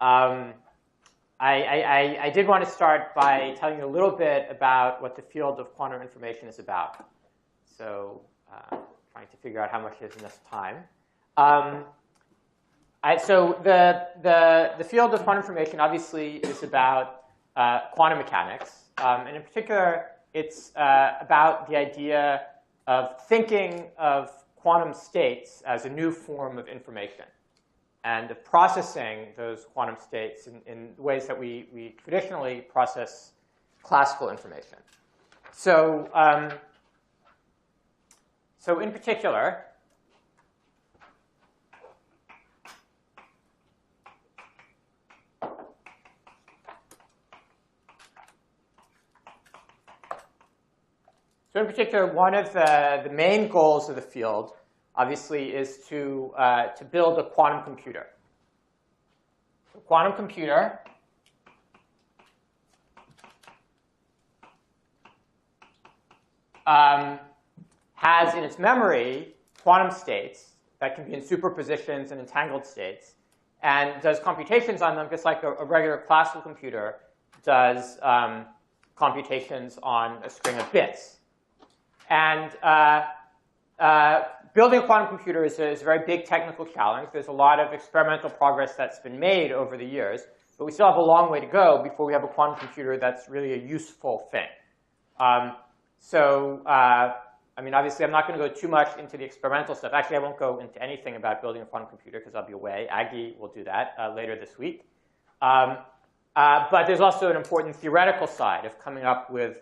I did want to start by telling you a little bit about what the field of quantum information is about. So trying to figure out how much is enough time. So the field of quantum information obviously is about quantum mechanics. And in particular, it's about the idea of thinking of quantum states as a new form of information, and of processing those quantum states in ways that we traditionally process classical information. So, so in particular, one of the main goals of the field, obviously, is to build a quantum computer. A quantum computer has in its memory quantum states that can be in superpositions and entangled states, and does computations on them just like a regular classical computer does computations on a string of bits. And building a quantum computer is a very big technical challenge. There's a lot of experimental progress that's been made over the years, but we still have a long way to go before we have a quantum computer that's really a useful thing. I mean, obviously, I'm not going to go too much into the experimental stuff. Actually, I won't go into anything about building a quantum computer because I'll be away. Aggie will do that later this week. But there's also an important theoretical side of coming up with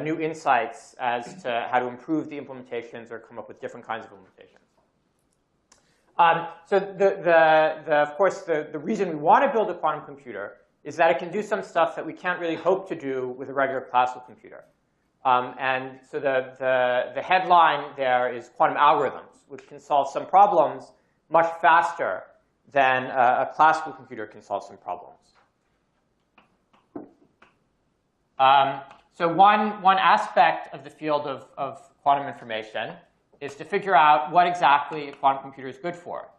new insights as to how to improve the implementations or come up with different kinds of implementations. So of course, the reason we want to build a quantum computer is that it can do some stuff that we can't really hope to do with a regular classical computer. And so the headline there is quantum algorithms, which can solve some problems much faster than a classical computer can solve some problems. So one aspect of the field of quantum information is to figure out what exactly a quantum computer is good for.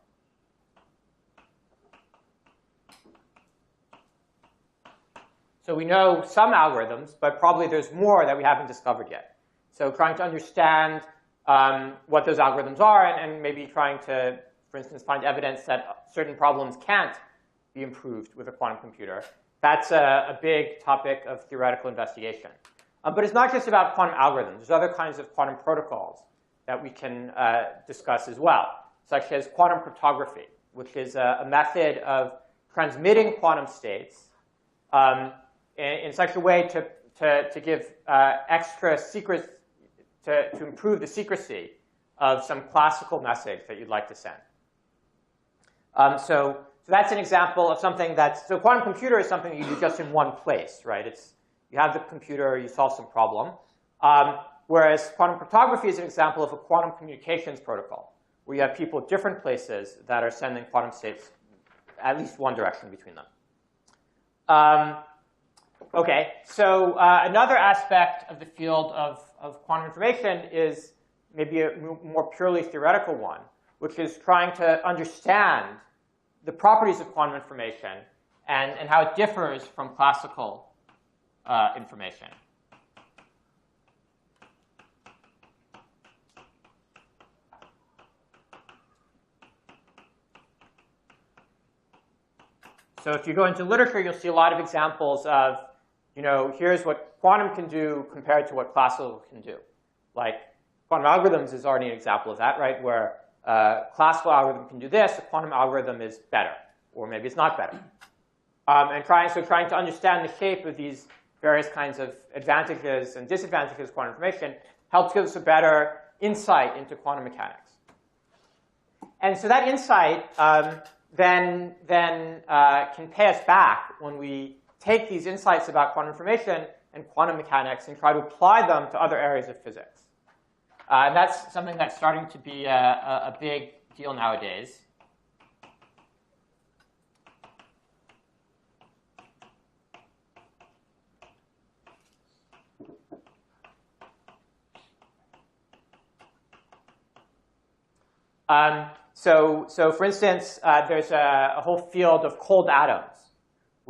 So we know some algorithms, but probably there's more that we haven't discovered yet. So trying to understand what those algorithms are, and maybe trying to, for instance, find evidence that certain problems can't be improved with a quantum computer. That's a big topic of theoretical investigation. But it's not just about quantum algorithms. There's other kinds of quantum protocols that we can discuss as well, such as quantum cryptography, which is a method of transmitting quantum states in such a way to give extra secrets, to improve the secrecy of some classical message that you'd like to send. So that's an example of something that's, so quantum computer is something you do just in one place, right? You have the computer, you solve some problem. Whereas quantum cryptography is an example of a quantum communications protocol, where you have people at different places that are sending quantum states at least one direction between them. OK, so another aspect of the field of quantum information is maybe a more purely theoretical one, which is trying to understand the properties of quantum information and how it differs from classical information. So if you go into literature, you'll see a lot of examples of, here's what quantum can do compared to what classical can do. Like quantum algorithms is already an example of that, right? Where a classical algorithm can do this, a quantum algorithm is better, or maybe it's not better. And trying to understand the shape of these various kinds of advantages and disadvantages of quantum information helps give us a better insight into quantum mechanics. And so that insight then can pay us back when we take these insights about quantum information and quantum mechanics and try to apply them to other areas of physics. And that's something that's starting to be a big deal nowadays. So for instance, there's a whole field of cold atoms.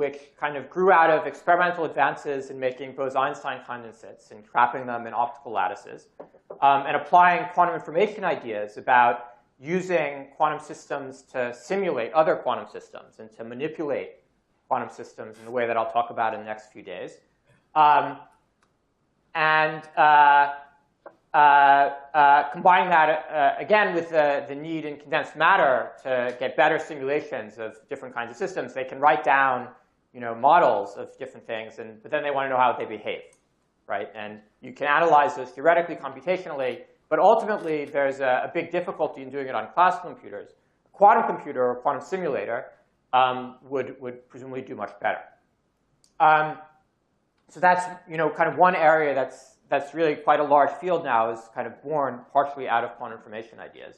which kind of grew out of experimental advances in making Bose-Einstein condensates and trapping them in optical lattices, and applying quantum information ideas about using quantum systems to simulate other quantum systems and to manipulate quantum systems in the way that I'll talk about in the next few days. Combining that, again, with the need in condensed matter to get better simulations of different kinds of systems, they can write down models of different things, but then they want to know how they behave, right? And you can analyze those theoretically, computationally, but ultimately there's a big difficulty in doing it on classical computers. A quantum computer or quantum simulator would presumably do much better. So that's kind of one area that's really quite a large field now, is kind of born partially out of quantum information ideas.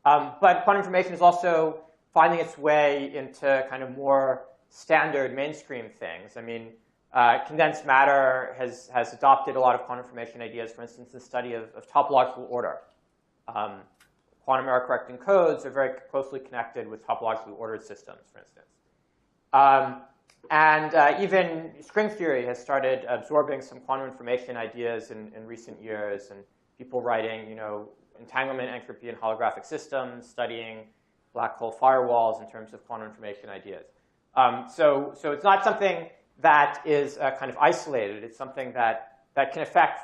But quantum information is also finding its way into kind of more standard mainstream things. I mean, condensed matter has adopted a lot of quantum information ideas, for instance, the study of topological order. Quantum error correcting codes are very closely connected with topologically ordered systems, for instance. Even string theory has started absorbing some quantum information ideas in recent years, and people writing, entanglement, entropy, and holographic systems, studying black hole firewalls in terms of quantum information ideas. So it's not something that is kind of isolated. It's something that can affect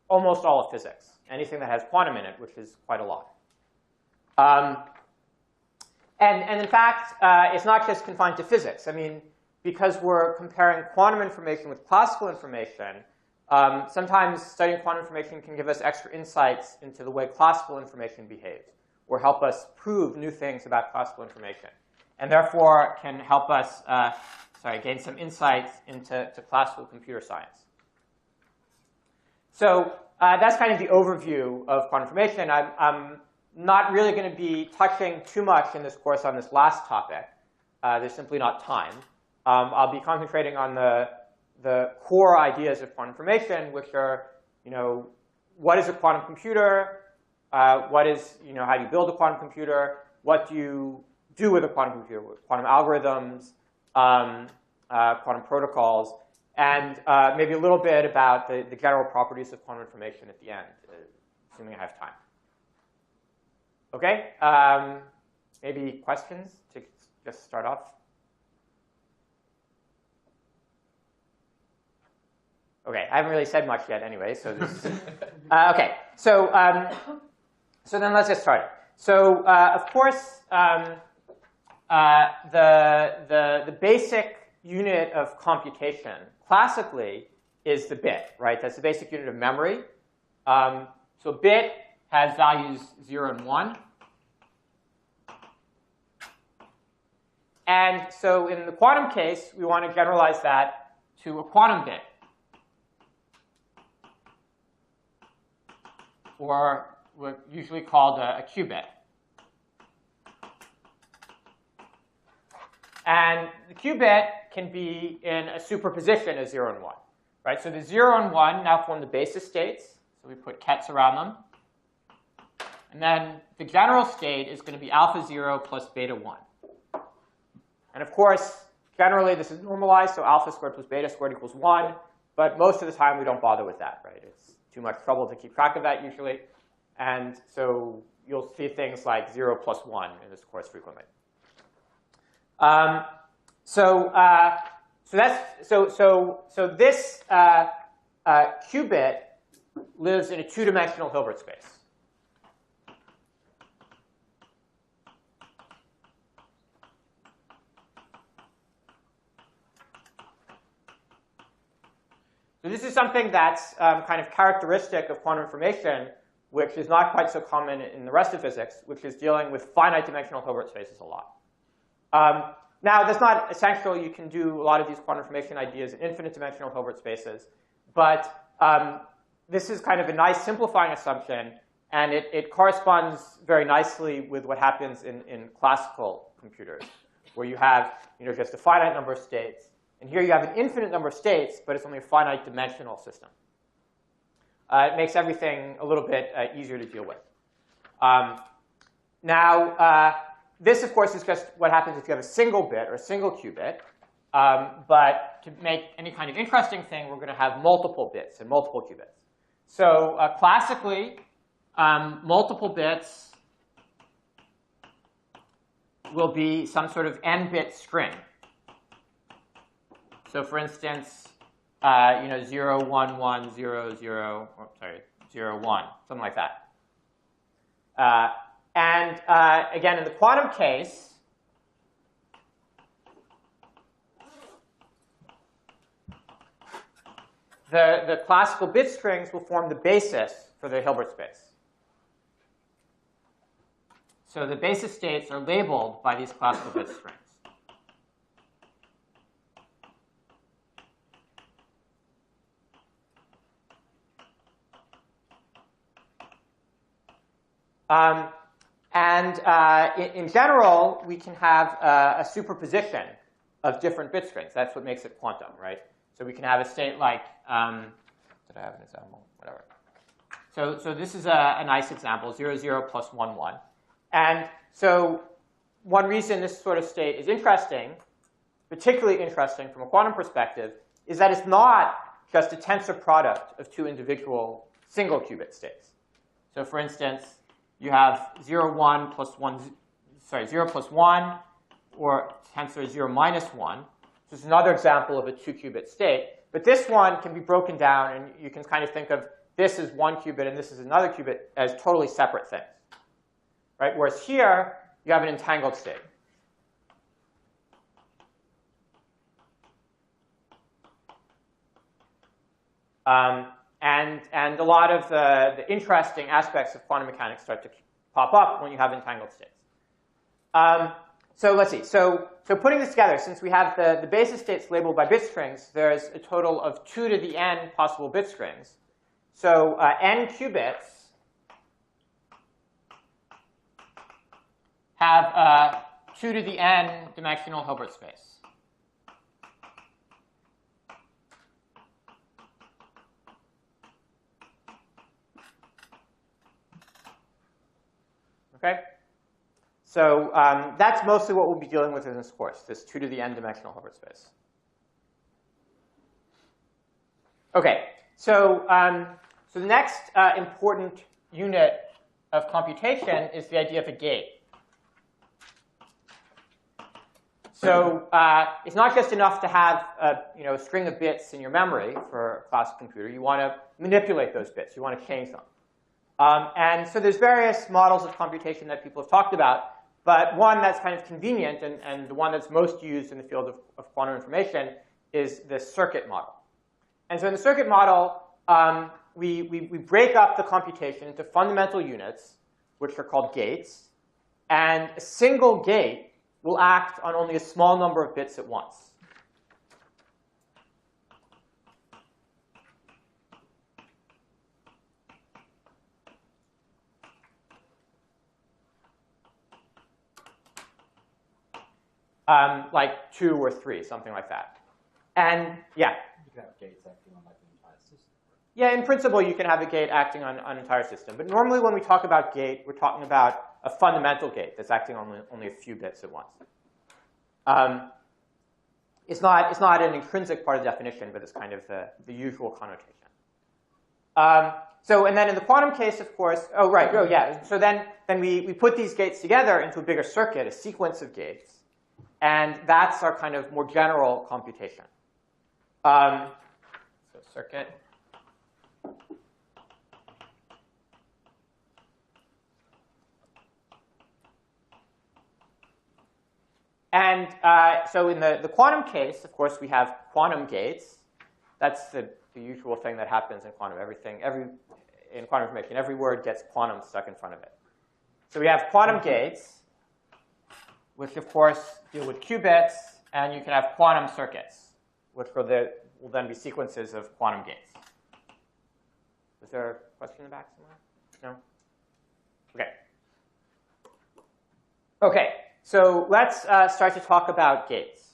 almost all of physics, anything that has quantum in it, which is quite a lot. And in fact, it's not just confined to physics. I mean, because we're comparing quantum information with classical information, sometimes studying quantum information can give us extra insights into the way classical information behaves, or help us prove new things about classical information, and therefore can help us gain some insights into classical computer science. So that's kind of the overview of quantum information. I'm not really going to be touching too much in this course on this last topic. There's simply not time. I'll be concentrating on the core ideas of quantum information, which are, what is a quantum computer? What is, how do you build a quantum computer? What do you do with a quantum computer? With quantum algorithms, quantum protocols, and maybe a little bit about the general properties of quantum information at the end, assuming I have time. OK? Maybe questions to just start off? OK, I haven't really said much yet anyway, so this is, OK, so then let's get started. So of course, the basic unit of computation classically is the bit, right? That's the basic unit of memory. So bit has values 0 and 1. And so in the quantum case, we want to generalize that to a quantum bit, or what's usually called a qubit. And the qubit can be in a superposition of 0 and 1. Right? So the 0 and 1 now form the basis states. So we put kets around them. And then the general state is going to be alpha 0 plus beta 1. And of course, generally this is normalized, so alpha squared plus beta squared equals 1. But most of the time, we don't bother with that, right? It's too much trouble to keep track of that usually. And so you'll see things like 0 plus 1 in this course frequently. So this qubit lives in a two-dimensional Hilbert space. So this is something that's kind of characteristic of quantum information, which is not quite so common in the rest of physics, which is dealing with finite dimensional Hilbert spaces a lot. Now, that's not essential. You can do a lot of these quantum information ideas in infinite dimensional Hilbert spaces. But this is kind of a nice simplifying assumption. And it corresponds very nicely with what happens in classical computers, where you have just a finite number of states. And here you have an infinite number of states, but it's only a finite dimensional system. It makes everything a little bit easier to deal with. Now, this, of course, is just what happens if you have a single bit or a single qubit. But to make any kind of interesting thing, we're going to have multiple bits and multiple qubits. So classically, multiple bits will be some sort of n-bit string. So for instance, 0, 1, 1, 0, 0, or, sorry, 0, 1, something like that. Again, in the quantum case, the classical bit strings will form the basis for the Hilbert space. So the basis states are labeled by these classical bit strings. In general, we can have a superposition of different bit strings. That's what makes it quantum, right? So we can have a state like, did I have an example? Whatever. So this is a nice example, 0, 0 plus 1, 1. And so one reason this sort of state is interesting, particularly interesting from a quantum perspective, is that it's not just a tensor product of two individual single qubit states. So for instance, you have 0, 1 plus 1, sorry, 0 plus 1, or tensor 0 minus 1. This is another example of a 2-qubit state. But this one can be broken down, and you can kind of think of this as one qubit and this is another qubit as totally separate things. Right? Whereas here, you have an entangled state. And a lot of the interesting aspects of quantum mechanics start to pop up when you have entangled states. So let's see. So putting this together, since we have the basis states labeled by bit strings, there's a total of 2 to the n possible bit strings. So n qubits have a 2 to the n dimensional Hilbert space. Okay? So that's mostly what we'll be dealing with in this course, this 2 to the n dimensional Hilbert space. Okay, so the next important unit of computation is the idea of a gate. So it's not just enough to have a string of bits in your memory for a classical computer. You want to manipulate those bits. You want to change them. And so there's various models of computation that people have talked about. But one that's kind of convenient and the one that's most used in the field of quantum information is the circuit model. And so in the circuit model, we break up the computation into fundamental units, which are called gates. And a single gate will act on only a small number of bits at once. Like 2 or 3, something like that. And yeah. You can have gates acting on like the entire system. Yeah, in principle, you can have a gate acting on an entire system. But normally when we talk about gate, we're talking about a fundamental gate that's acting on only a few bits at once. It's not an intrinsic part of the definition, but it's kind of the usual connotation. And then in the quantum case, of course, So then we put these gates together into a bigger circuit, a sequence of gates. And that's our kind of more general computation. So circuit. And so in the quantum case, of course, we have quantum gates. That's the usual thing that happens in quantum. In quantum information, every word gets quantum stuck in front of it. So we have quantum gates, which of course deal with qubits, and you can have quantum circuits, which will then be sequences of quantum gates. Was there a question in the back somewhere? No? Okay. Okay, so let's start to talk about gates.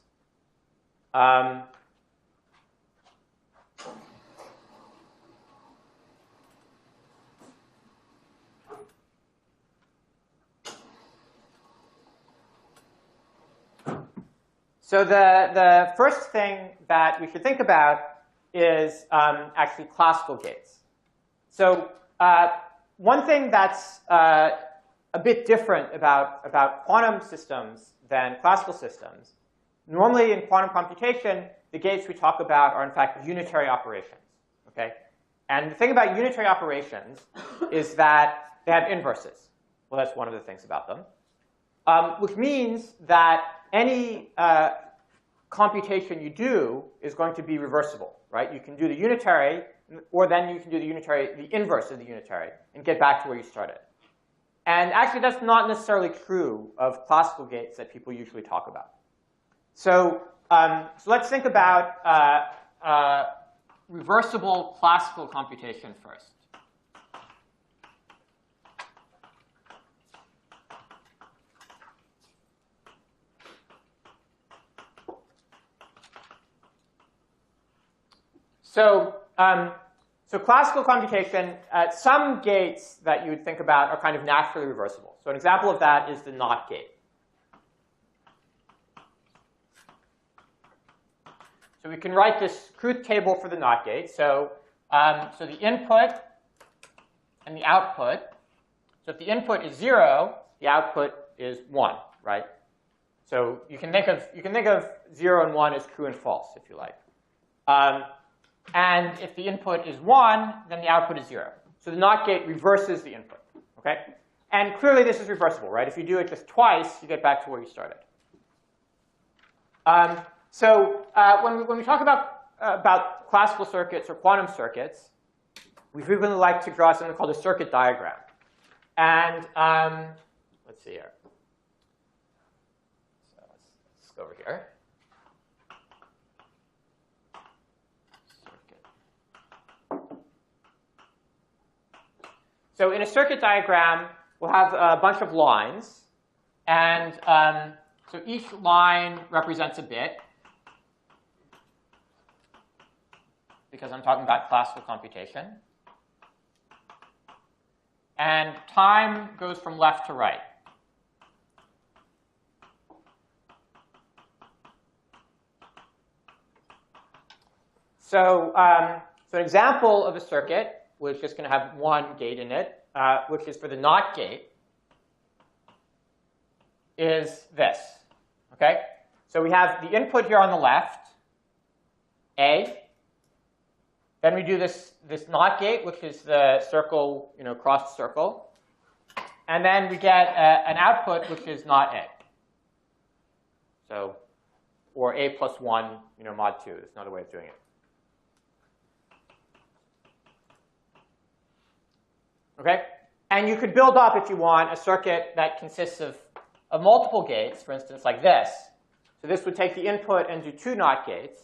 So the first thing that we should think about is actually classical gates. So one thing that's a bit different about quantum systems than classical systems, normally in quantum computation, the gates we talk about are in fact unitary operations. Okay? And the thing about unitary operations is that they have inverses. Well, that's one of the things about them. Which means that any computation you do is going to be reversible, right? You can do the unitary, or then you can do the inverse of the unitary, and get back to where you started. And actually, that's not necessarily true of classical gates that people usually talk about. So let's think about reversible classical computation first. So classical computation, some gates that you would think about are kind of naturally reversible. So an example of that is the NOT gate. So we can write this truth table for the NOT gate. So the input and the output. So if the input is 0, the output is 1, right? So you can think of 0 and 1 as true and false, if you like. And if the input is 1, then the output is 0. So the NOT gate reverses the input. Okay? And clearly this is reversible, right? If you do it just twice, you get back to where you started. When we talk about classical circuits or quantum circuits, we frequently like to draw something called a circuit diagram. And let's see here. So let's go over here. So in a circuit diagram, we'll have a bunch of lines. And so each line represents a bit, because I'm talking about classical computation. And time goes from left to right. So an example of a circuit which is just going to have one gate in it, which is for the NOT gate, is this. Okay? So we have the input here on the left, A. Then we do this NOT gate, which is the circle, crossed circle. And then we get an output, which is not A. So, or A plus 1, mod 2. It's another way of doing it. Okay? And you could build up, if you want, a circuit that consists of multiple gates, for instance, like this. So this would take the input and do 2 NOT gates,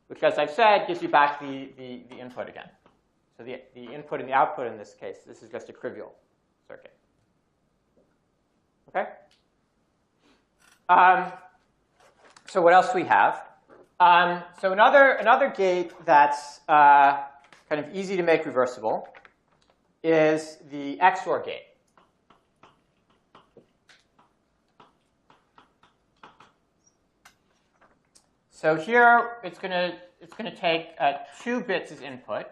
which, as I've said, gives you back the input again. So the input and the output in this case, this is just a trivial circuit. Okay? So what else do we have? So another gate that's kind of easy to make reversible is the XOR gate. So here it's going to take 2 bits as input.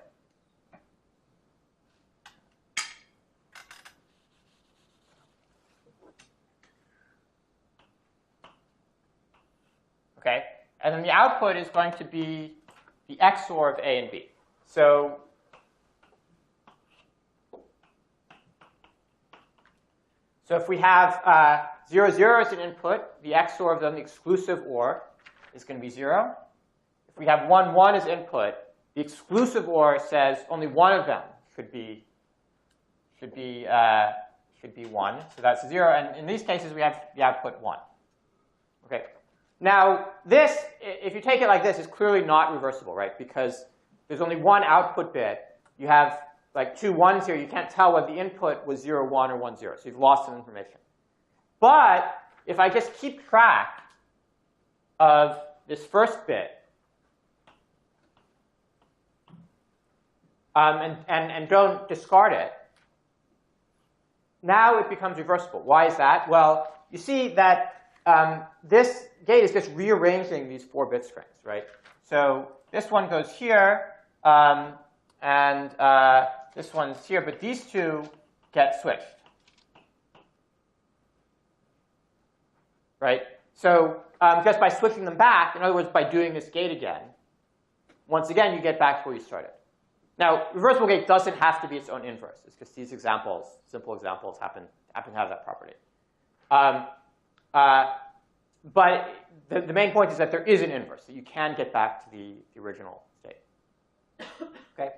Okay, and then the output is going to be the XOR of A and B. So if we have 0, 0 as an input, the XOR of the exclusive OR is going to be 0. If we have 1, 1 as input, the exclusive OR says only one of them should be 1. So that's 0. And in these cases, we have the output 1. Okay. Now, this, if you take it like this, is clearly not reversible, right? Because there's only one output bit. You have like 2 1s here. You can't tell whether the input was 0, 1 or 1, 0. So you've lost some information. But if I just keep track of this first bit and don't discard it, now it becomes reversible. Why is that? Well, you see that this gate is just rearranging these 4-bit strings, right? So this one goes here, and this one's here, but these two get switched, right? So just by switching them back, in other words, by doing this gate again, once again, you get back to where you started. Now, reversible gate doesn't have to be its own inverse. It's just these examples, simple examples, happen to have that property. But the main point is that there is an inverse, that you can get back to the original state. Okay?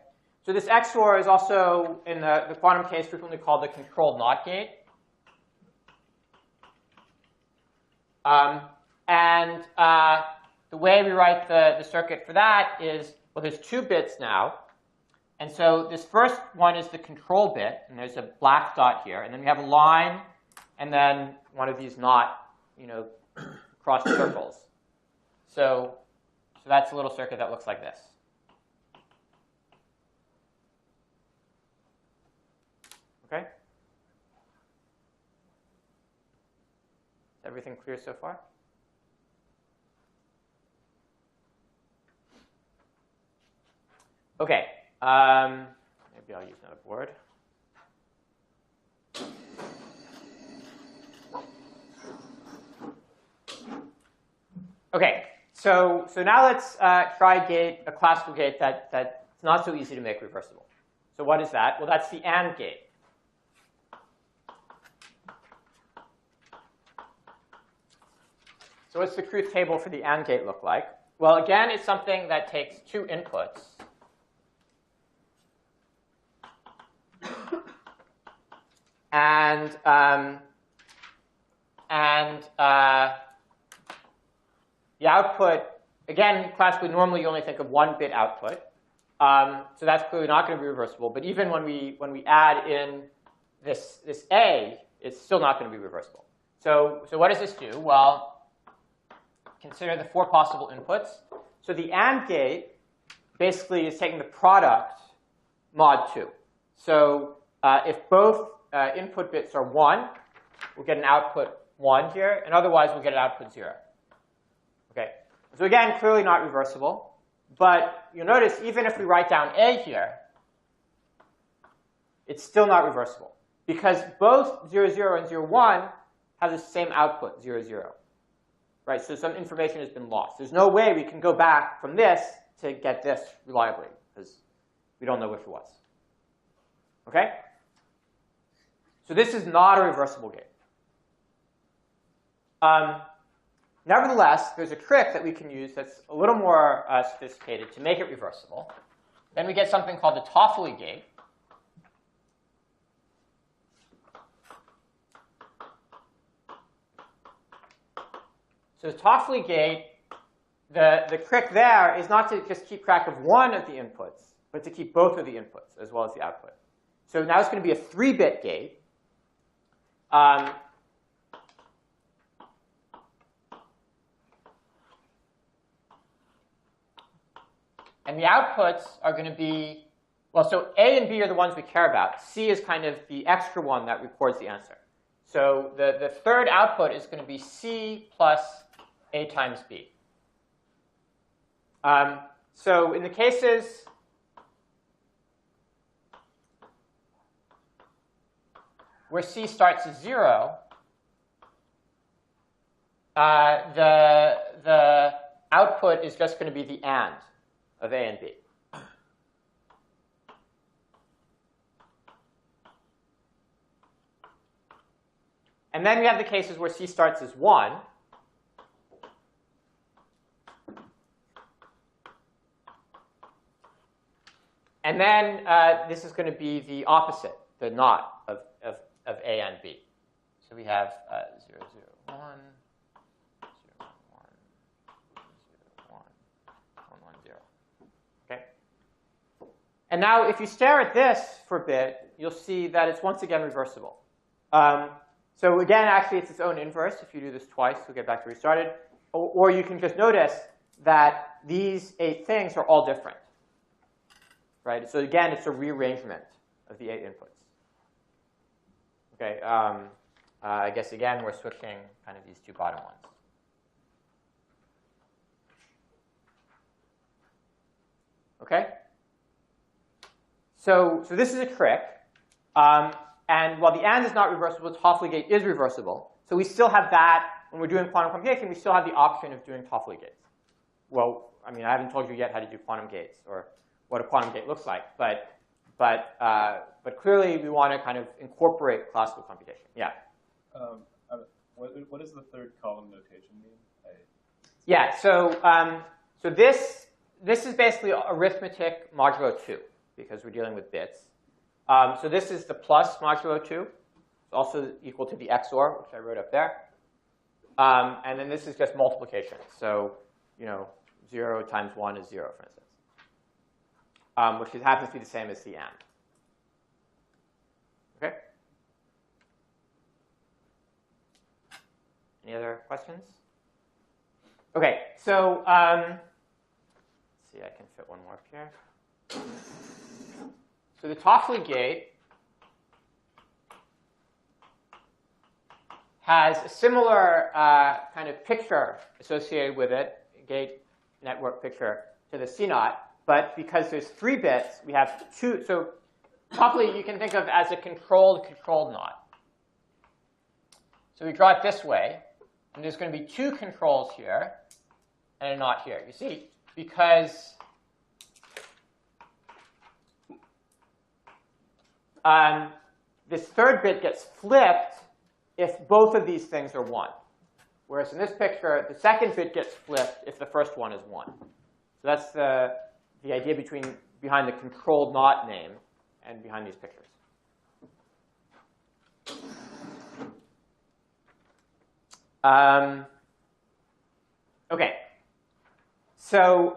So this XOR is also, in the quantum case, frequently called the controlled NOT gate. And the way we write the circuit for that is, well, there's 2 bits now. And so this first one is the control bit, and there's a black dot here. And then we have a line, and then one of these not, crossed circles. So that's a little circuit that looks like this. Okay? Is everything clear so far? Okay. Maybe I'll use another board. Okay, so now let's try a classical gate that's not so easy to make reversible. So what is that? Well, that's the AND gate. So what's the truth table for the AND gate look like? Well, again, it's something that takes 2 inputs. And the output, again, classically, normally you only think of 1-bit output. So that's clearly not going to be reversible. But even when we add in this A, it's still not going to be reversible. So what does this do? Well, consider the 4 possible inputs. So the AND gate basically is taking the product mod 2. So if both input bits are 1, we'll get an output 1 here. And otherwise, we'll get an output 0. Okay. So again, clearly not reversible. But you'll notice, even if we write down A here, it's still not reversible. Because both 0, 0 and 0, 1 have the same output, 0, 0. Right? So some information has been lost. There's no way we can go back from this to get this reliably, because we don't know which it was. Okay? So this is not a reversible gate. Nevertheless, there's a trick that we can use that's a little more sophisticated to make it reversible. Then we get something called the Toffoli gate. So the Toffoli gate, the trick there is not to just keep track of one of the inputs, but to keep both of the inputs as well as the output. So now it's going to be a 3-bit gate. And the outputs are going to be, well, so A and B are the ones we care about. C is kind of the extra one that records the answer. So the third output is going to be C plus A times B. So in the cases where C starts at 0, the output is just going to be the AND of A and B. And then we have the cases where C starts as 1. And then this is going to be the opposite, the NOT of A and B. So we have 0, 0, 1, 0, 1, 0, 1, 1, 1, 0. Okay? And now if you stare at this for a bit, you'll see that it's once again reversible. So again, actually, it's its own inverse. If you do this twice, we'll get back to where we started. Or you can just notice that these 8 things are all different. Right? So again, it's a rearrangement of the 8 inputs. Okay. I guess, again, we're switching kind of these two bottom ones. OK? So this is a trick. And while the AND is not reversible, Toffoli gate is reversible. So we still have that. When we're doing quantum computation, we still have the option of doing Toffoli gates. Well, I mean, I haven't told you yet how to do quantum gates or what a quantum gate looks like. But clearly, we want to kind of incorporate classical computation. Yeah? What does the third column notation mean? Yeah, so this is basically arithmetic modulo 2, because we're dealing with bits. So this is the plus modulo 2. It's also equal to the XOR, which I wrote up there. And then this is just multiplication. So 0 times 1 is 0, for instance, which happens to be the same as the AND. OK? Any other questions? OK, so let's see, I can fit one more up here. So the Toffoli gate has a similar kind of picture associated with it, gate network picture, to the CNOT. But because there's 3 bits, we have 2. So Toffoli you can think of as a controlled knot. So we draw it this way. And there's going to be 2 controls here and a knot here. You see, because this third bit gets flipped if both of these things are 1. Whereas in this picture, the second bit gets flipped if the first one is 1. So that's the idea behind the controlled knot name and behind these pictures. OK. So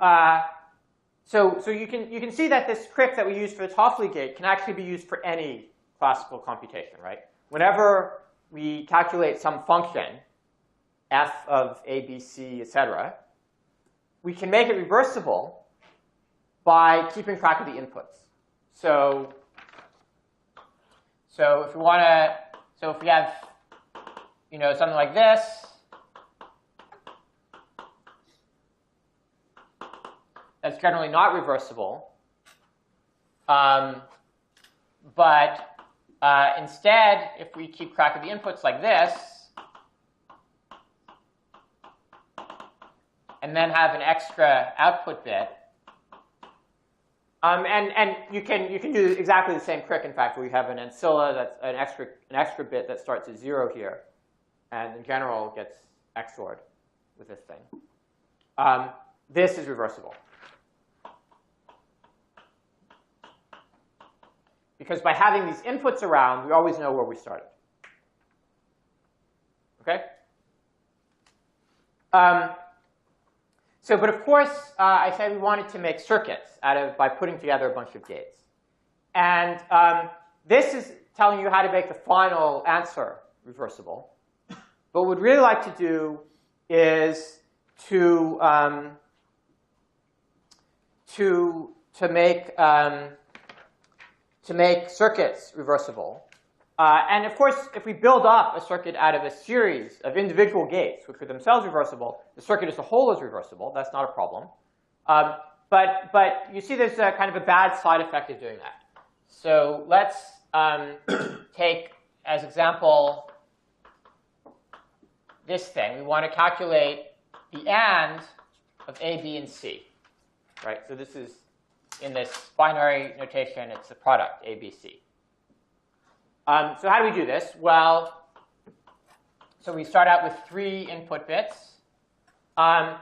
you can see that this trick that we use for the Toffoli gate can actually be used for any classical computation, right? Whenever we calculate some function, f of a, b, c, et cetera, we can make it reversible by keeping track of the inputs. So if we want to, if we have something like this, that's generally not reversible. But instead, if we keep track of the inputs like this, and then have an extra output bit, and you can do exactly the same trick, in fact, where we have an ancilla that's an extra bit that starts at 0 here, and in general gets XORed with this thing. This is reversible. Because by having these inputs around, we always know where we started. OK? But of course, I said we wanted to make circuits by putting together a bunch of gates. And this is telling you how to make the final answer reversible. But what we'd really like to do is to make circuits reversible. And of course, if we build up a circuit out of a series of individual gates, which are themselves reversible, the circuit as a whole is reversible. That's not a problem. But you see there's a kind of a bad side effect of doing that. So let's take, as example, this thing. We want to calculate the AND of A, B, and C. Right? So this is, in this binary notation, it's the product, A, B, C. So how do we do this? Well, so we start out with 3 input bits. To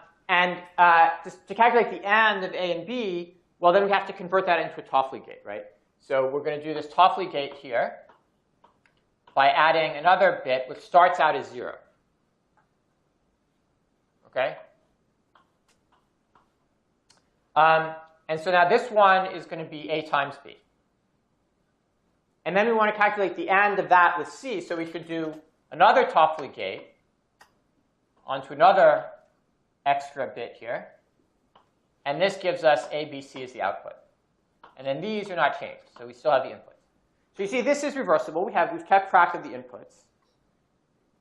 calculate the AND of A and B, well, then we have to convert that into a Toffoli gate, right? So we're going to do this Toffoli gate here by adding another bit, which starts out as 0. OK? And so now this one is going to be A times B. And then we want to calculate the AND of that with C. So we should do another Toffoli gate onto another extra bit here. And this gives us A, B, C as the output. And then these are not changed. So we still have the inputs. So you see, this is reversible. We've kept track of the inputs.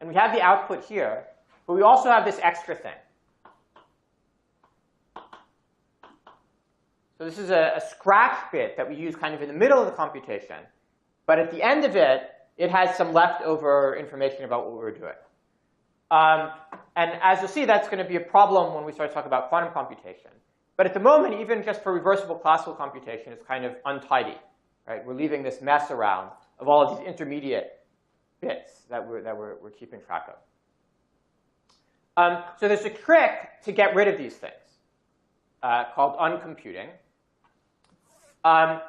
and we have the output here, but we also have this extra thing. So this is a scratch bit that we use kind of in the middle of the computation. But at the end of it, it has some leftover information about what we were doing. And as you'll see, that's going to be a problem when we start talking about quantum computation. But at the moment, even just for reversible classical computation, it's kind of untidy. Right? We're leaving this mess around of all of these intermediate bits that we're keeping track of. So there's a trick to get rid of these things called uncomputing. The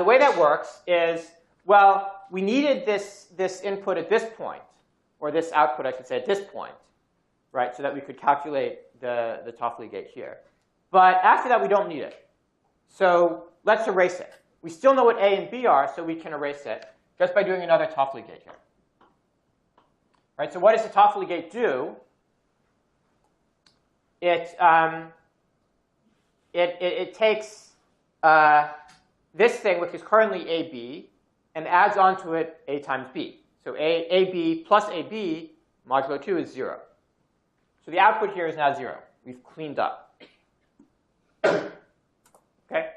way that works is, well, we needed this input at this point, or this output, I should say, at this point, right, so that we could calculate the Toffoli gate here. But after that, we don't need it. So let's erase it. We still know what A and B are, so we can erase it just by doing another Toffoli gate here. Right, so what does the Toffoli gate do? It takes this thing, which is currently AB, and adds onto it A times B. So AB plus AB modulo 2 is 0. So the output here is now 0. We've cleaned up. OK?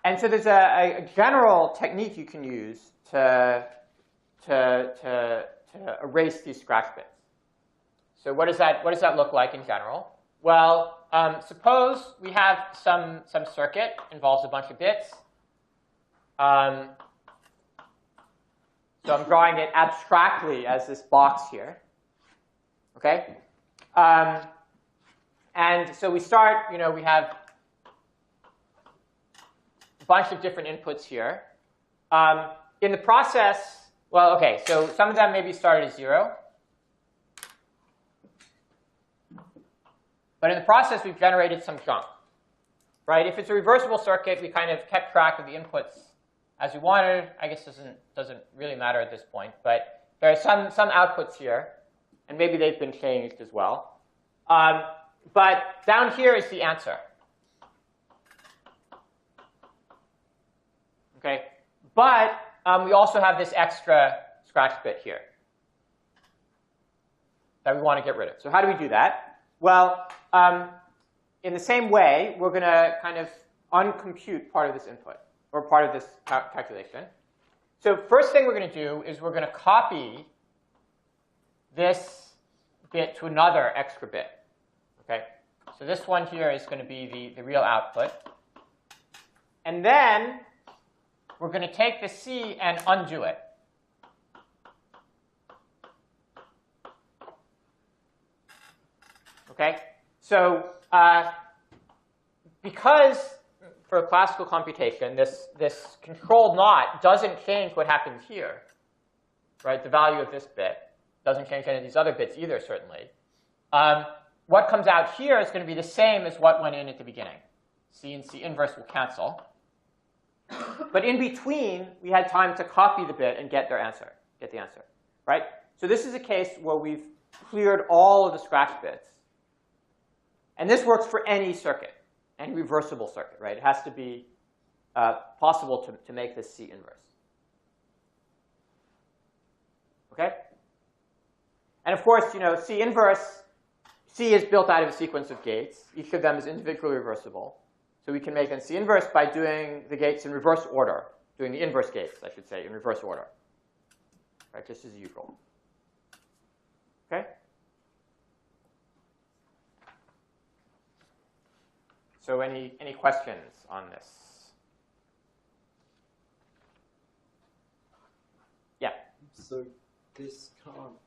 And so there's a general technique you can use to erase these scratch bits. So what does that look like in general? Well, suppose we have some circuit involves a bunch of bits. So I'm drawing it abstractly as this box here. OK? And so we start, we have bunch of different inputs here. In the process, well, OK, so some of them maybe started as 0. But in the process, we've generated some junk. Right? If it's a reversible circuit, we kind of kept track of the inputs as we wanted. I guess doesn't really matter at this point. But there are some outputs here. And maybe they've been changed as well. But down here is the answer. Okay, but we also have this extra scratch bit here that we want to get rid of. So how do we do that? Well, in the same way, we're going to kind of uncompute part of this input, or part of this calculation. So first thing we're going to do is we're going to copy this bit to another extra bit. Okay, so this one here is going to be the real output. And then we're going to take the C and undo it. OK? So because for classical computation, this controlled knot doesn't change what happens here, right? The value of this bit doesn't change any of these other bits either, certainly. What comes out here is going to be the same as what went in at the beginning. C and C inverse will cancel. But in between, we had time to copy the bit and get the answer, right? So this is a case where we've cleared all of the scratch bits. And this works for any circuit, any reversible circuit, right? It has to be possible to make this C inverse. OK? And of course, C inverse, C is built out of a sequence of gates. Each of them is individually reversible. So we can make an C inverse by doing the gates in reverse order, doing the inverse gates, I should say, in reverse order, right? Just as usual. OK? So any questions on this? Yeah. So this can't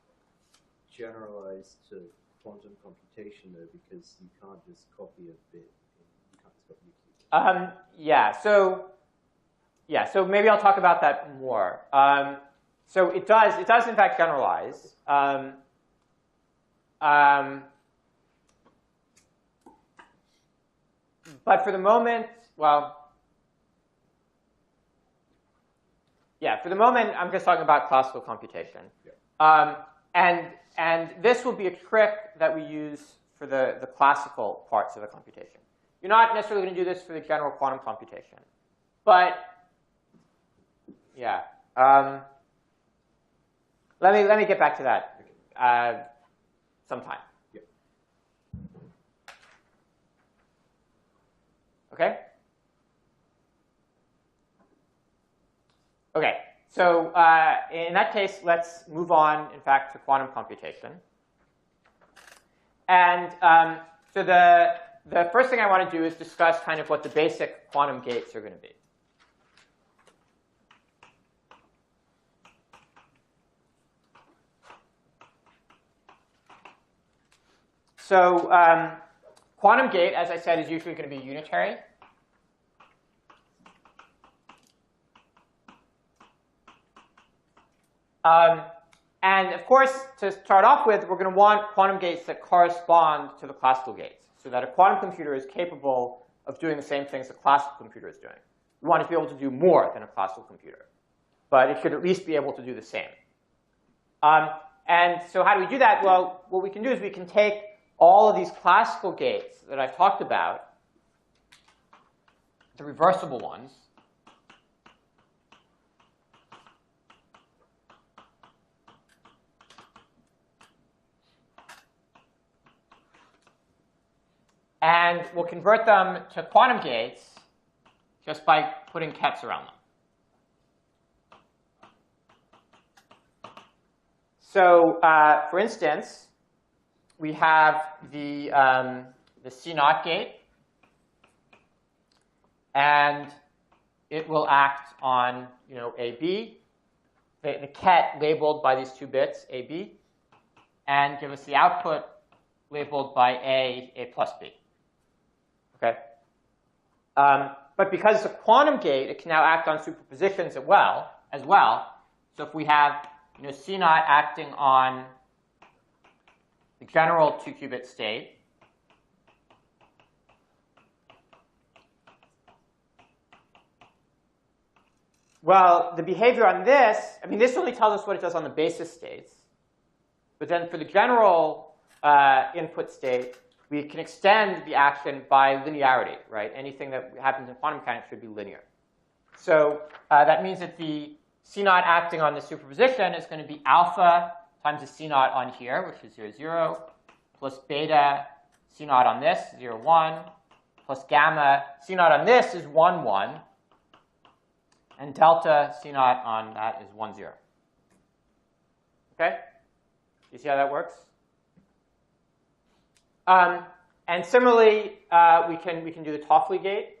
generalize to quantum computation, though, because you can't just copy a bit. So maybe I'll talk about that more. So it does in fact generalize. But for the moment, well, Yeah, for the moment, I'm just talking about classical computation. Yeah. And this will be a trick that we use for the classical parts of the computation. You're not necessarily going to do this for the general quantum computation. But yeah, let me get back to that sometime. Yeah. Okay? Okay, so in that case, let's move on, in fact, to quantum computation. And so the first thing I want to do is discuss kind of what the basic quantum gates are going to be. So quantum gate, as I said, is usually going to be unitary. And of course, to start off with, we're going to want quantum gates that correspond to the classical gates, so that a quantum computer is capable of doing the same things a classical computer is doing. We want it to be able to do more than a classical computer, but it should at least be able to do the same. And so how do we do that? Well, what we can do is we can take all of these classical gates that I've talked about, the reversible ones, and we'll convert them to quantum gates just by putting kets around them. So for instance, we have the C0 gate, and it will act on AB, the ket labeled by these two bits, AB, and give us the output labeled by A plus B. Okay. But because it's a quantum gate, it can now act on superpositions as well. So if we have C0 acting on the general 2-qubit state, well, the behavior on this, I mean, this only tells us what it does on the basis states. But then for the general input state, we can extend the action by linearity, right? Anything that happens in quantum mechanics should be linear. So that means that the C0 acting on the superposition is going to be alpha times the C0 on here, which is 0, 0, plus beta C0 on this, 0, 1, plus gamma C0 on this is 1, 1, and delta C0 on that is 1, 0. Okay? You see how that works? And similarly, we can do the Toffoli gate.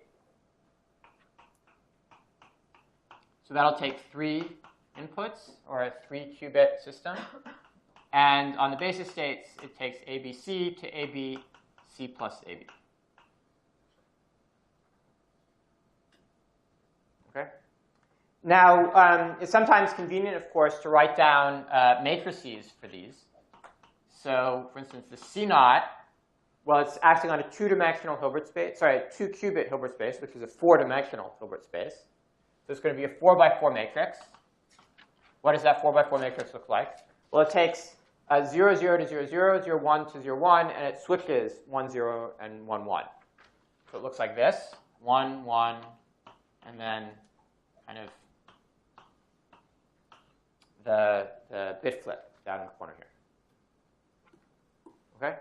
So that'll take 3 inputs, or a 3-qubit system. And on the basis states, it takes ABC to AB, C plus AB. Okay. Now, it's sometimes convenient, of course, to write down matrices for these. So, for instance, the C0, well, it's acting on a 2-dimensional Hilbert space, sorry, a 2-qubit Hilbert space, which is a 4-dimensional Hilbert space. So it's going to be a 4x4 matrix. What does that 4x4 matrix look like? Well, it takes 0, 0 to 0, 0, 0, 1 to 0, 1, and it switches 1, 0, and 1, 1. So it looks like this, 1, 1, and then kind of the bit flip down in the corner here. Okay?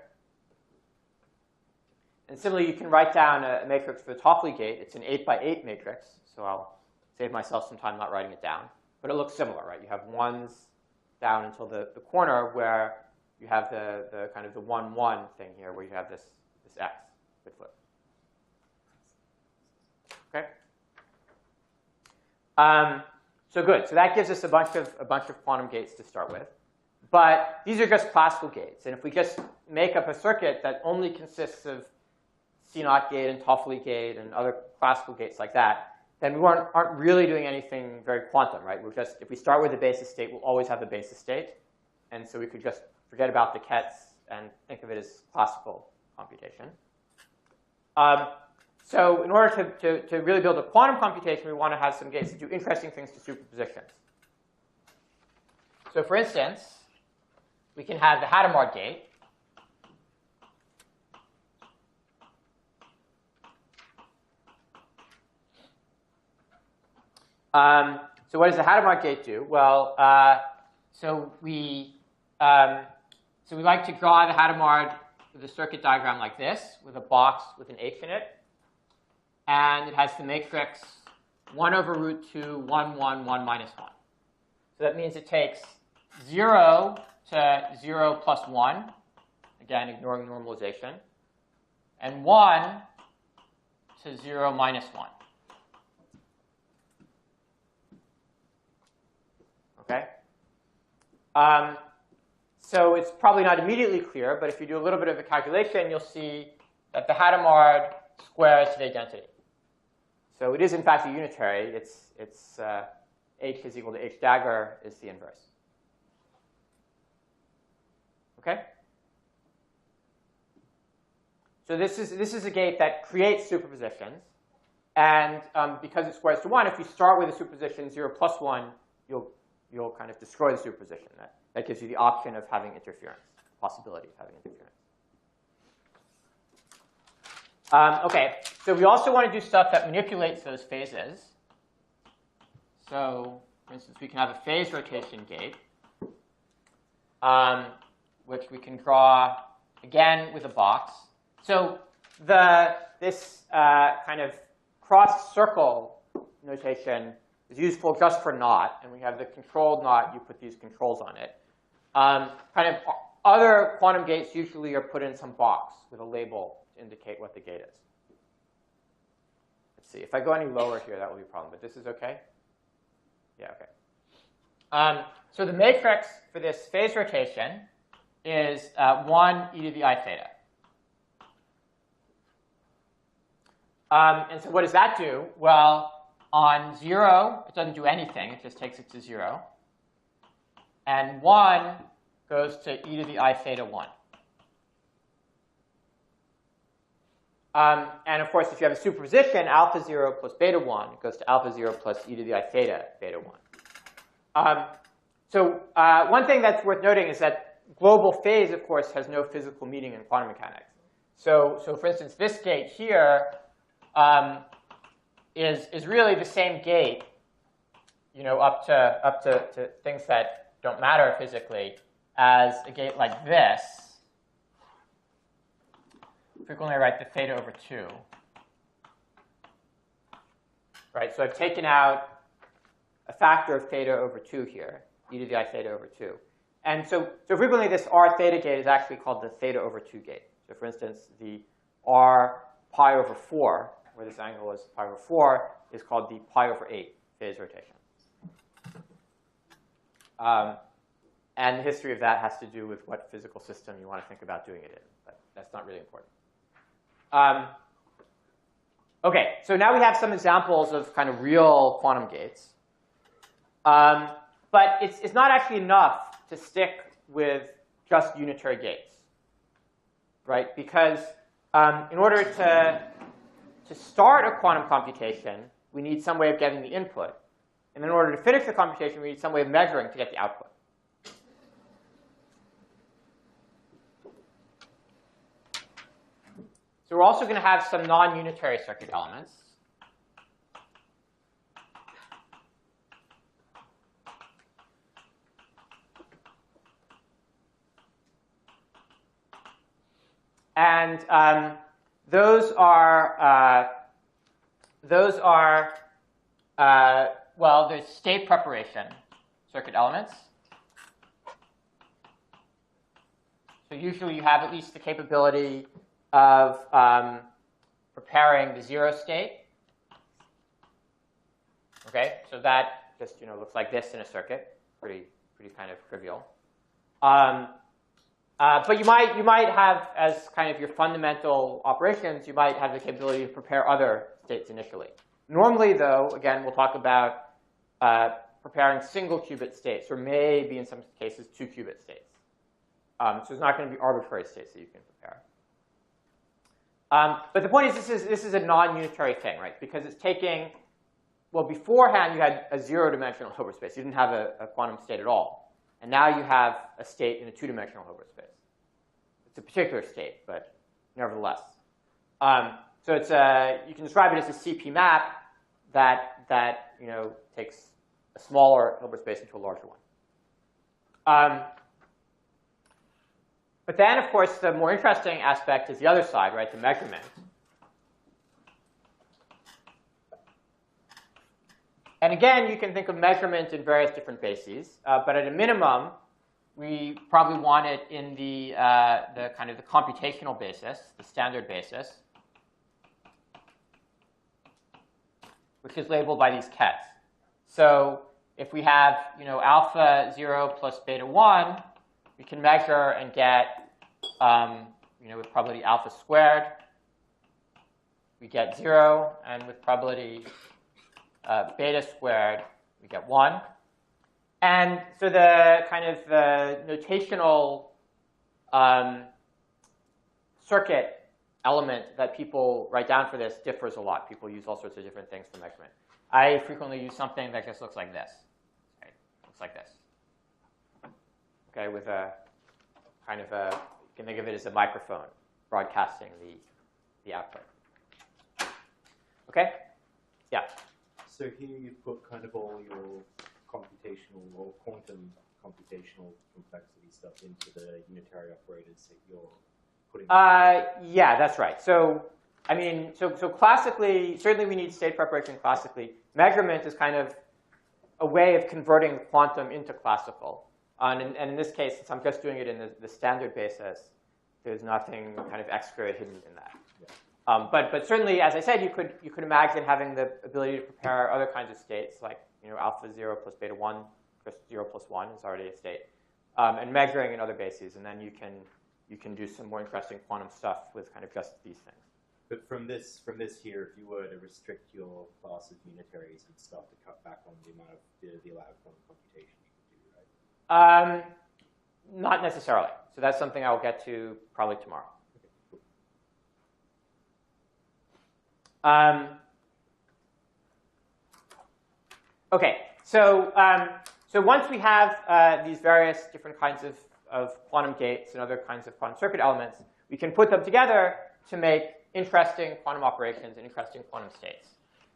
And similarly, you can write down a matrix for the Toffoli gate. It's an 8x8 matrix, so I'll save myself some time not writing it down. But it looks similar, right? You have 1s down until the corner where you have the kind of the 1, 1 thing here, where you have this x bit flip. Okay. So good. So that gives us a bunch of quantum gates to start with. But these are just classical gates. And if we just make up a circuit that only consists of C0 gate and Toffoli gate and other classical gates like that, then we aren't really doing anything very quantum, right? We're just, if we start with the basis state, we'll always have the basis state. And so we could just forget about the kets and think of it as classical computation. So in order to really build a quantum computation, we want to have some gates that do interesting things to superpositions. So for instance, we can have the Hadamard gate. So what does the Hadamard gate do? Well, so we like to draw the Hadamard with a circuit diagram like this, with a box with an H in it. And it has the matrix 1 over root 2, 1, 1, 1 minus 1. So that means it takes 0 to 0 plus 1, again, ignoring normalization, and 1 to 0 minus 1. Okay? So it's probably not immediately clear, but if you do a little bit of a calculation, you'll see that the Hadamard squares to the identity. So it is, in fact, a unitary. It's H is equal to H dagger is the inverse. Okay? So this is a gate that creates superpositions. And because it squares to 1, if you start with a superposition 0 plus 1, you'll kind of destroy the superposition. That gives you the option of having interference, possibility of having interference. OK, so we also want to do stuff that manipulates those phases. So for instance, we can have a phase rotation gate, which we can draw, again, with a box. So this kind of cross-circle notation is useful just for knot. And we have the controlled knot. You put these controls on it. Kind of other quantum gates usually are put in some box with a label to indicate what the gate is. Let's see. If I go any lower here, that will be a problem. But this is OK? Yeah, OK. So the matrix for this phase rotation is 1 e to the I theta. And so what does that do? Well, on 0, it doesn't do anything. It just takes it to 0. And 1 goes to e to the I theta 1. And of course, if you have a superposition, alpha 0 plus beta 1 goes to alpha 0 plus e to the I theta beta 1. So one thing that's worth noting is that global phase, of course, has no physical meaning in quantum mechanics. So for instance, this gate here is really the same gate, up to things that don't matter physically, as a gate like this. Frequently, I write the theta over 2. Right, so I've taken out a factor of theta over 2 here, e to the I theta over 2. And so frequently, this r theta gate is actually called the theta over 2 gate. So for instance, the r pi over 4, where this angle is pi over 4, is called the pi over 8 phase rotation. And the history of that has to do with what physical system you want to think about doing it in. But that's not really important. OK, so now we have some examples of kind of real quantum gates. But it's not actually enough to stick with just unitary gates, right? Because in order to start a quantum computation, we need some way of getting the input. And in order to finish the computation, we need some way of measuring to get the output. So we're also going to have some non-unitary circuit elements. And those are well, there's state preparation circuit elements. So usually you have at least the capability of preparing the 0 state. Okay, so that just looks like this in a circuit, pretty kind of trivial. But you might have, as kind of your fundamental operations, you might have the capability to prepare other states initially. Normally, though, again, we'll talk about preparing single qubit states, or maybe in some cases 2 qubit states. So it's not going to be arbitrary states that you can prepare. But the point is, this is a non-unitary thing, right? Because it's taking, well, beforehand you had a zero-dimensional Hilbert space. You didn't have a quantum state at all. And now you have a state in a two-dimensional Hilbert space. It's a particular state, but nevertheless. So it's you can describe it as a CP map that takes a smaller Hilbert space into a larger one. But then, of course, the more interesting aspect is the other side, right? The measurement. And again, you can think of measurement in various different bases. But at a minimum, we probably want it in the kind of the computational basis, the standard basis, which is labeled by these kets. So if we have alpha 0 plus beta 1, we can measure and get, with probability alpha squared, we get 0, and with probability beta squared, we get 1. And so the kind of notational circuit element that people write down for this differs a lot. People use all sorts of different things for measurement. I frequently use something that just looks like this. Right? Looks like this. Okay, with a kind of you can think of it as a microphone broadcasting the output. Okay? Yeah. So here you've put kind of all your computational or quantum computational complexity stuff into the unitary operators that you're putting. Yeah, that's right. So I mean, so classically, certainly we need state preparation classically. Measurement is kind of a way of converting quantum into classical. And in this case, since I'm just doing it in the standard basis, there's nothing kind of extra hidden in that. Yeah. But certainly, as I said, you could imagine having the ability to prepare other kinds of states, like alpha 0 plus beta 1, plus 0 plus 1 is already a state, and measuring in other bases, and then you can do some more interesting quantum stuff with kind of just these things. But from this here, if you were to restrict your class of unitaries, you'd start to cut back on the amount of the allowed quantum computation you could do, right? Not necessarily. So that's something I'll get to probably tomorrow. Okay, so once we have these various different kinds of quantum gates and other kinds of quantum circuit elements, we can put them together to make interesting quantum operations and interesting quantum states.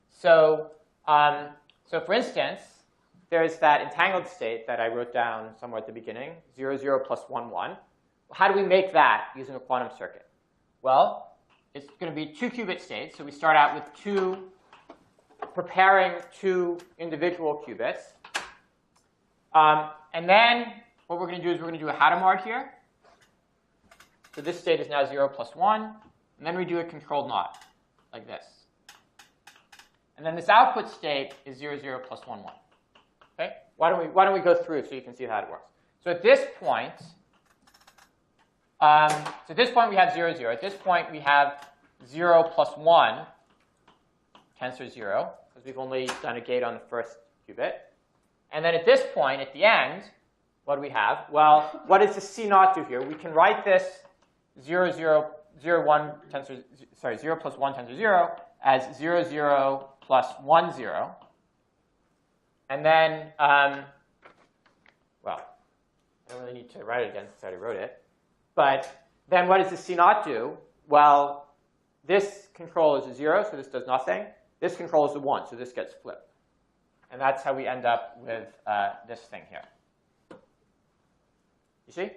So, so for instance, there's that entangled state that I wrote down somewhere at the beginning, 0, 0 plus 1, 1. How do we make that using a quantum circuit? Well, it's going to be 2-qubit states. So we start out with preparing 2 individual qubits. And then what we're going to do is we're going to do a Hadamard here. So this state is now 0 plus 1. And then we do a controlled knot, like this. And then this output state is 0, 0 plus 1, 1. Okay? Why don't we go through so you can see how it works? So at this point, we have 0, 0. At this point, we have 0 plus 1 tensor 0, because we've only done a gate on the first qubit. And then at this point, at the end, what do we have? Well, what does the C naught do here? We can write this 0, 0, 0, 1 tensor, sorry, 0 plus 1 tensor 0 as 0, 0 plus 1, 0. And then, well, I don't really need to write it again since I already wrote it. But then what does the C naught do? Well, this control is a 0, so this does nothing. This control is a 1, so this gets flipped. And that's how we end up with this thing here. You see?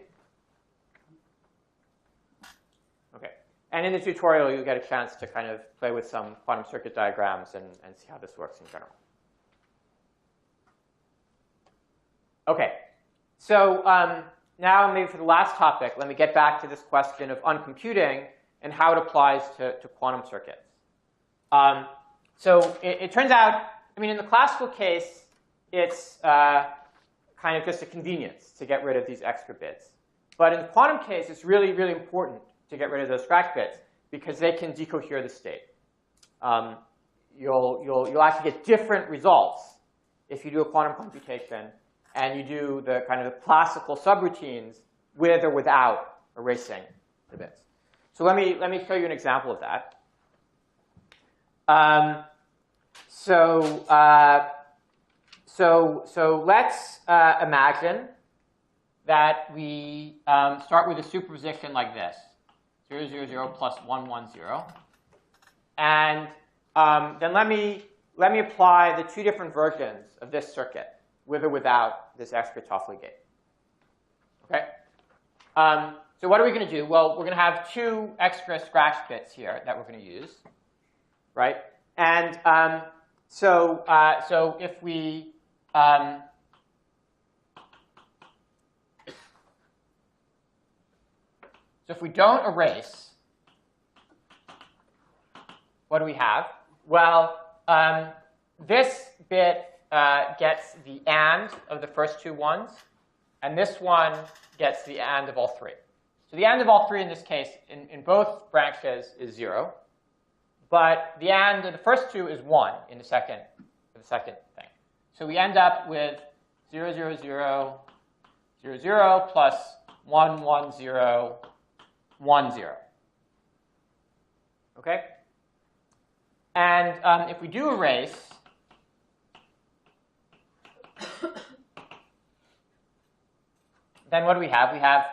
OK. And in the tutorial, you'll get a chance to kind of play with some quantum circuit diagrams and see how this works in general. OK. So now maybe for the last topic, let me get back to this question of uncomputing and how it applies to quantum circuits. So it turns out, I mean, in the classical case, it's kind of just a convenience to get rid of these extra bits. But in the quantum case, it's really, really important to get rid of those scratch bits because they can decohere the state. You'll actually get different results if you do a quantum computation and you do the kind of the classical subroutines with or without erasing the bits. So let me show you an example of that. So let's imagine that we start with a superposition like this, 0, 0, 0 plus 1, 1, 0. And then let me apply the two different versions of this circuit, with or without this extra Toffoli gate. Okay? So what are we going to do? Well, we're going to have two extra scratch bits here that we're going to use, right? And so if we don't erase, what do we have? Well, this bit gets the AND of the first two ones, and this one gets the AND of all three. So the AND of all three in this case, in both branches, is 0. But the AND of the first two is 1 in the second thing. So we end up with 0, 0, 0, 0, 0 plus 1, 1, 0, 1, 0. Okay? And if we do erase, then what do we have? We have,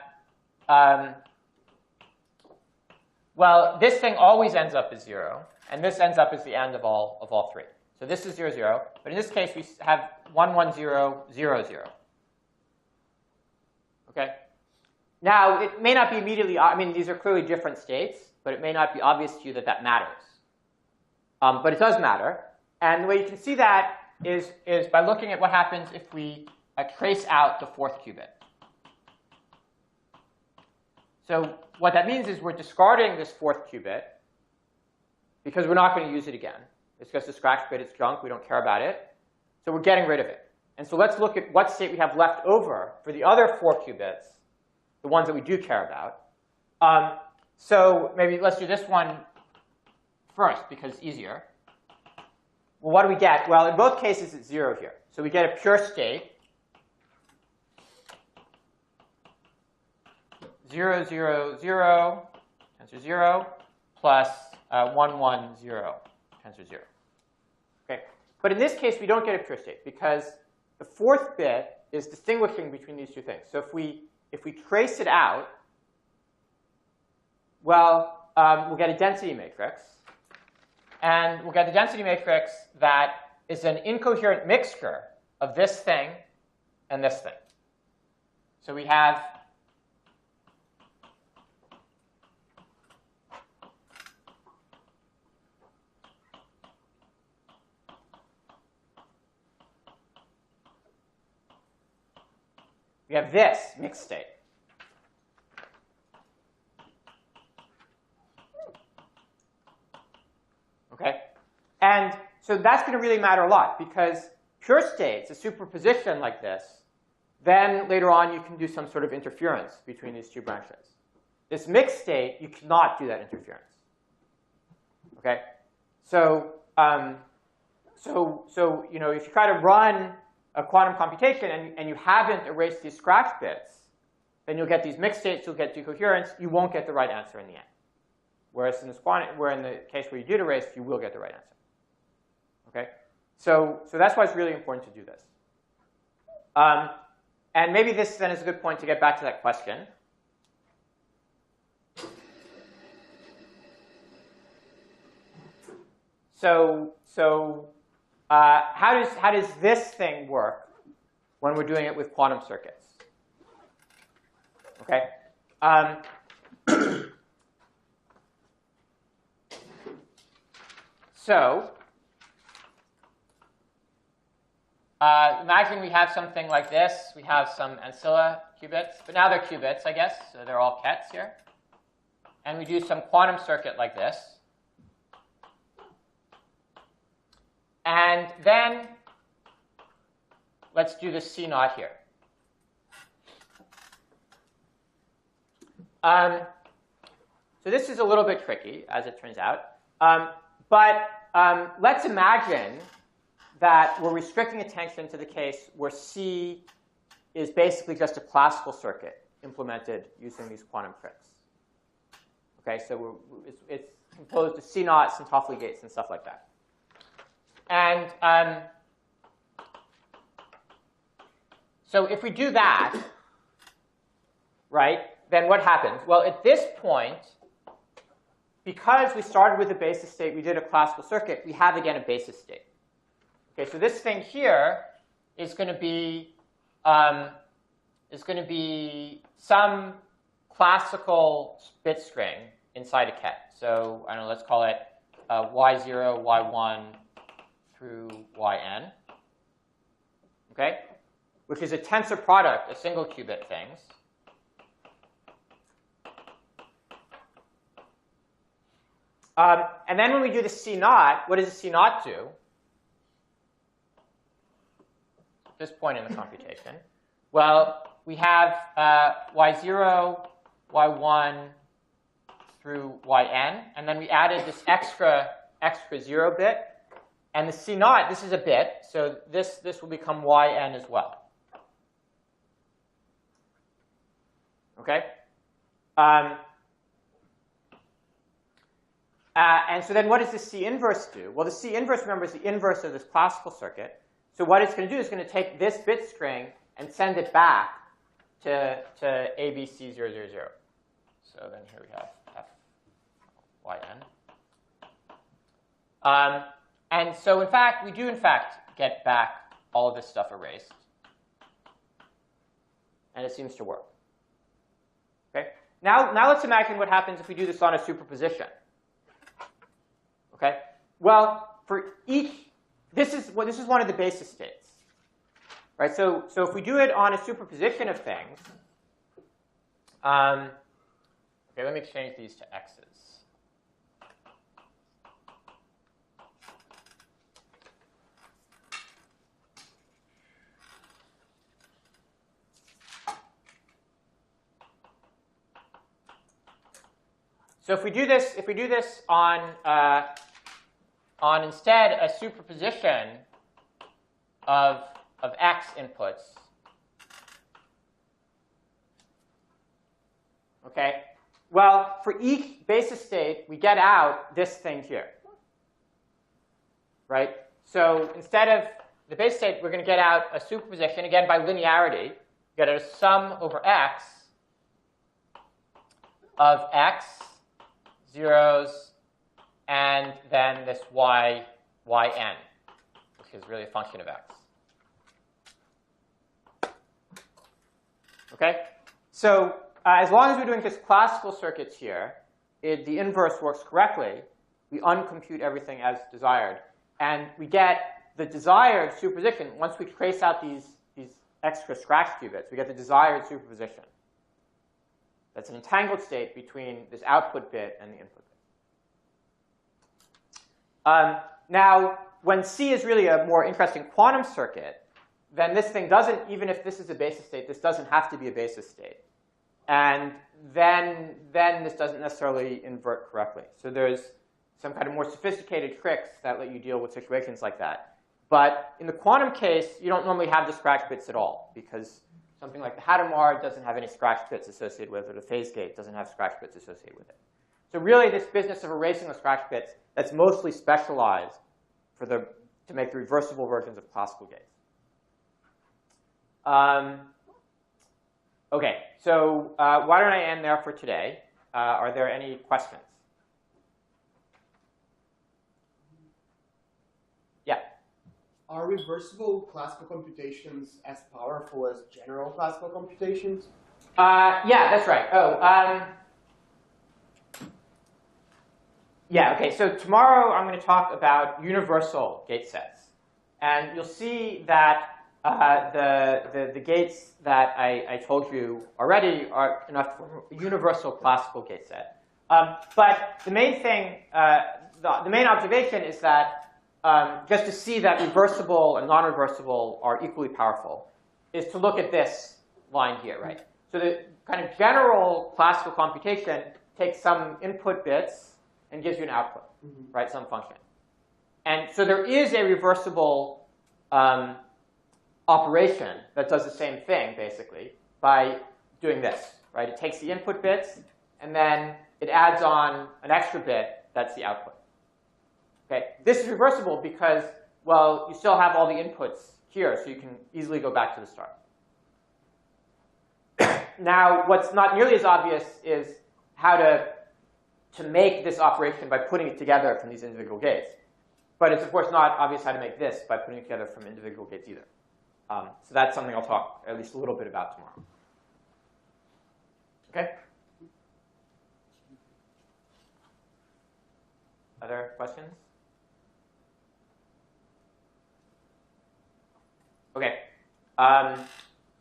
well, this thing always ends up as 0, and this ends up as the AND of all three. So this is 0, 0. But in this case, we have 1, 1, 0, 0, 0. Okay? Now, it may not be immediately, I mean, these are clearly different states, but it may not be obvious to you that that matters. But it does matter. And the way you can see that is by looking at what happens if we trace out the fourth qubit. So what that means is we're discarding this fourth qubit because we're not going to use it again. It's just a scratch bit. It's junk. We don't care about it. So we're getting rid of it. And so let's look at what state we have left over for the other 4 qubits, the ones that we do care about. So maybe let's do this one first because it's easier. Well, what do we get? Well, in both cases, it's 0 here. So we get a pure state. 0, 0, 0, tensor 0, plus 1, 1, 0, tensor 0. Okay. But in this case, we don't get a pure state because the fourth bit is distinguishing between these two things. So if we trace it out, well, we'll get a density matrix. And we'll get a density matrix that is an incoherent mixture of this thing and this thing. So we have this mixed state. Okay? And so that's going to really matter a lot because pure states, a superposition like this, then later on you can do some sort of interference between these two branches. This mixed state, you cannot do that interference. Okay? So, you know, if you try to run a quantum computation and you haven't erased these scratch bits, then you'll get these mixed states, you'll get decoherence, you won't get the right answer in the end. Whereas in the case where you did erase, you will get the right answer. Okay? So that's why it's really important to do this. And maybe this then is a good point to get back to that question. So how does this thing work when we're doing it with quantum circuits? Okay. So imagine we have something like this. We have some ancilla qubits, but now they're qubits, I guess. So they're all kets here. And we do some quantum circuit like this. And then let's do the C naught here. So this is a little bit tricky, as it turns out. But let's imagine that we're restricting attention to the case where C is basically just a classical circuit implemented using these quantum tricks. Okay, so it's composed of C0s and Toffoli gates and stuff like that. And so if we do that, right, then what happens? Well, at this point, because we started with a basis state, we did a classical circuit, we have, again, a basis state. Okay, so this thing here is going to be some classical bit string inside a ket. So I don't know, let's call it y0, y1 through yn. Okay, which is a tensor product of single qubit things. And then when we do the C0, what does the C0 do? At this point in the computation, well, we have y0, y1 through yn, and then we added this extra 0 bit. And the C0, this is a bit, so this will become yn as well. Okay? And so then what does the C inverse do? Well, the C inverse, remember, is the inverse of this classical circuit. So what it's going to do is going to take this bit string and send it back to ABC000. So then here we have yn. And so, in fact, we do, in fact, get back all of this stuff erased. And it seems to work. Okay? Now let's imagine what happens if we do this on a superposition. Okay? Well, for each, this is one of the basis states. Right? So if we do it on a superposition of things, okay, let me change these to x's. So if we do this on instead a superposition of x inputs, okay. Well, for each basis state, we get out this thing here, right? So instead of the basis state, we're going to get out a superposition again by linearity. Get a sum over x of x, zeros, and then this yn, which is really a function of x. Okay? So as long as we're doing just classical circuits here, the inverse works correctly. We uncompute everything as desired. And we get the desired superposition. Once we trace out these extra scratch qubits, we get the desired superposition. That's an entangled state between this output bit and the input bit. Now, when C is really a more interesting quantum circuit, then this thing doesn't, even if this is a basis state, this doesn't have to be a basis state. And then this doesn't necessarily invert correctly. So there's some kind of more sophisticated tricks that let you deal with situations like that. But in the quantum case, you don't normally have the scratch bits at all, because something like the Hadamard doesn't have any scratch bits associated with it, or the phase gate doesn't have scratch bits associated with it. So really, this business of erasing the scratch bits, that's mostly specialized to make the reversible versions of classical gates. OK, so why don't I end there for today? Are there any questions? Yeah. Are reversible classical computations as powerful as general classical computations? Yeah, that's right. Oh, yeah, OK. So tomorrow I'm going to talk about universal gate sets. And you'll see that the gates that I told you already are enough for a universal classical gate set. But the main thing, the main observation is that just to see that reversible and non-reversible are equally powerful is to look at this line here, right? So the kind of general classical computation takes some input bits and gives you an output, right? Some function. And so there is a reversible operation that does the same thing, basically, by doing this, right? It takes the input bits and then it adds on an extra bit that's the output. Okay, this is reversible because, well, you still have all the inputs here, so you can easily go back to the start. Now, what's not nearly as obvious is how to make this operation by putting it together from these individual gates. But it's, of course, not obvious how to make this by putting it together from individual gates either. So that's something I'll talk at least a little bit about tomorrow. Okay? Other questions? Okay.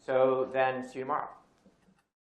So then see you tomorrow.